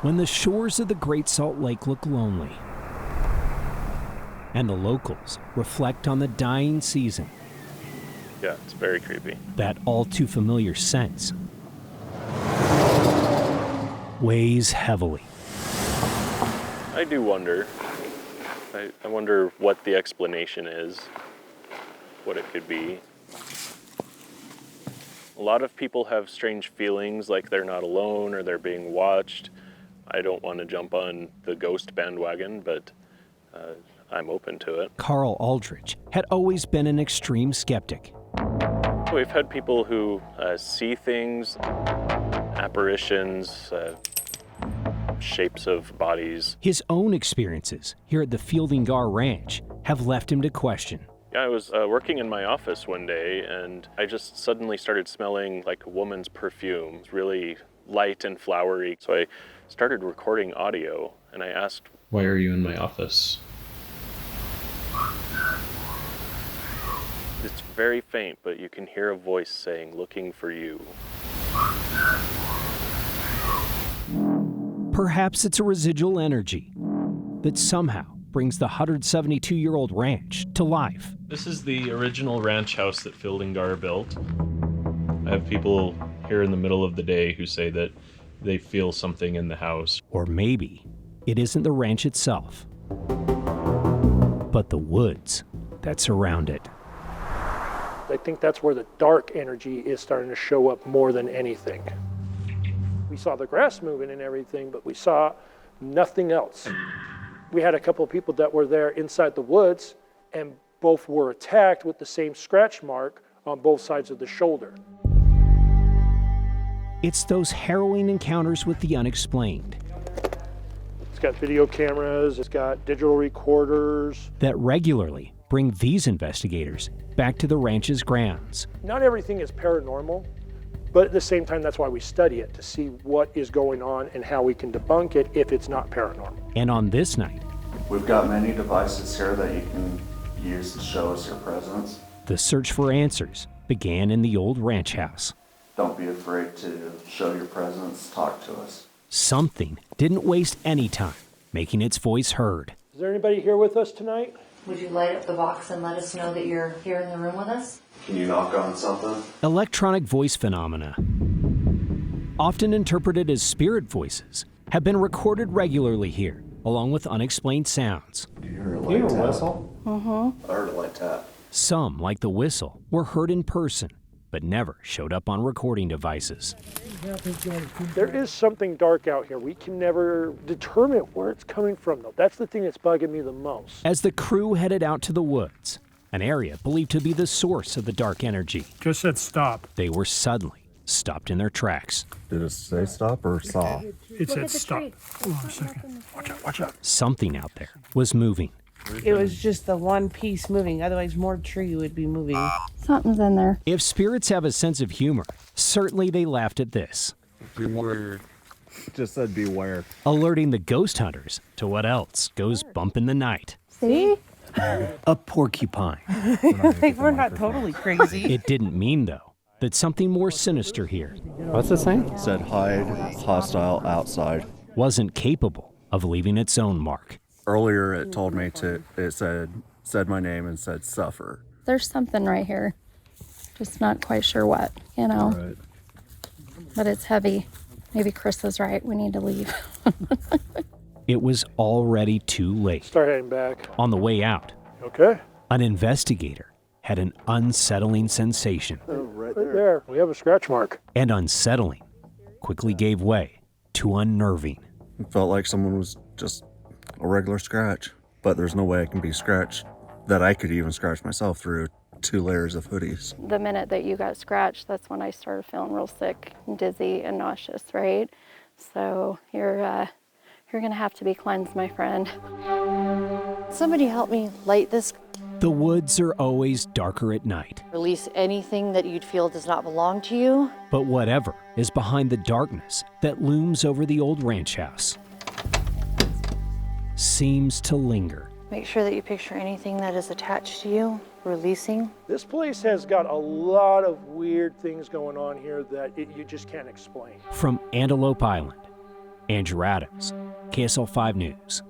when the shores of the Great Salt Lake look lonely and the locals reflect on the dying season. Yeah, it's very creepy. That all too familiar sense weighs heavily. I do wonder. I wonder what the explanation is, what it could be. A lot of people have strange feelings like they're not alone or they're being watched. I don't want to jump on the ghost bandwagon, but I'm open to it. Carl Aldrich had always been an extreme skeptic. We've had people who see things, apparitions, shapes of bodies. His own experiences here at the Fielding Garr Ranch have left him to question. I was working in my office one day and I just suddenly started smelling like a woman's perfume. It was really light and flowery. So I started recording audio and I asked, "Why are you in my office?" It's very faint, but you can hear a voice saying, "Looking for you." Perhaps it's a residual energy that somehow brings the 172-year-old ranch to life. This is the original ranch house that Fielding Garr built. I have people here in the middle of the day who say that they feel something in the house. Or maybe it isn't the ranch itself, but the woods that surround it. I think that's where the dark energy is starting to show up more than anything. We saw the grass moving and everything, but we saw nothing else. We had a couple of people that were there inside the woods, and both were attacked with the same scratch mark on both sides of the shoulder. It's those harrowing encounters with the unexplained. It's got video cameras, it's got digital recorders. That regularly bring these investigators back to the ranch's grounds. Not everything is paranormal, but at the same time, that's why we study it, to see what is going on and how we can debunk it if it's not paranormal. And on this night, we've got many devices here that you can use to show us your presence. the search for answers began in the old ranch house. Don't be afraid to show your presence, talk to us. Something didn't waste any time making its voice heard. Is there anybody here with us tonight? Would you light up the box and let us know that you're here in the room with us? Can you knock on something? Electronic voice phenomena, often interpreted as spirit voices, have been recorded regularly here, along with unexplained sounds. Do you hear a light tap? whistle? I heard a light tap. Some, like the whistle, were heard in person, but never showed up on recording devices. There is something dark out here. We can never determine where it's coming from, though. That's the thing that's bugging me the most. As the crew headed out to the woods, an area believed to be the source of the dark energy, Just said stop. they were suddenly stopped in their tracks. Did it say stop or saw? It said stop. Hold on a second. Watch out, watch out. Something out there was moving. It was just the one piece moving, otherwise more tree would be moving. Something's in there. If spirits have a sense of humor, certainly they laughed at this, Beware. Just said beware. alerting the ghost hunters to what else goes bump in the night. See? A porcupine. Like, we're not totally crazy. It didn't mean, though, that something more sinister here What's it saying? Said hide, hostile, outside. wasn't capable of leaving its own mark. Earlier it told me it said my name and said suffer. There's something right here. Just not quite sure what, you know. Right. But it's heavy. Maybe Chris is right. We need to leave. It was already too late. Start heading back. On the way out, Okay. an investigator had an unsettling sensation, Right there. We have a scratch mark. and unsettling quickly gave way to unnerving. It felt like someone was just a regular scratch, but there's no way I can be scratched that I could even scratch myself through 2 layers of hoodies. The minute that you got scratched, that's when I started feeling real sick and dizzy and nauseous, right? So you're going to have to be cleansed, my friend. Somebody help me light this. The woods are always darker at night, Release anything that you'd feel does not belong to you. but whatever is behind the darkness that looms over the old ranch house seems to linger. Make sure that you picture anything that is attached to you, releasing. This place has got a lot of weird things going on here that you just can't explain. From Antelope Island Andrew Adams, KSL 5 News.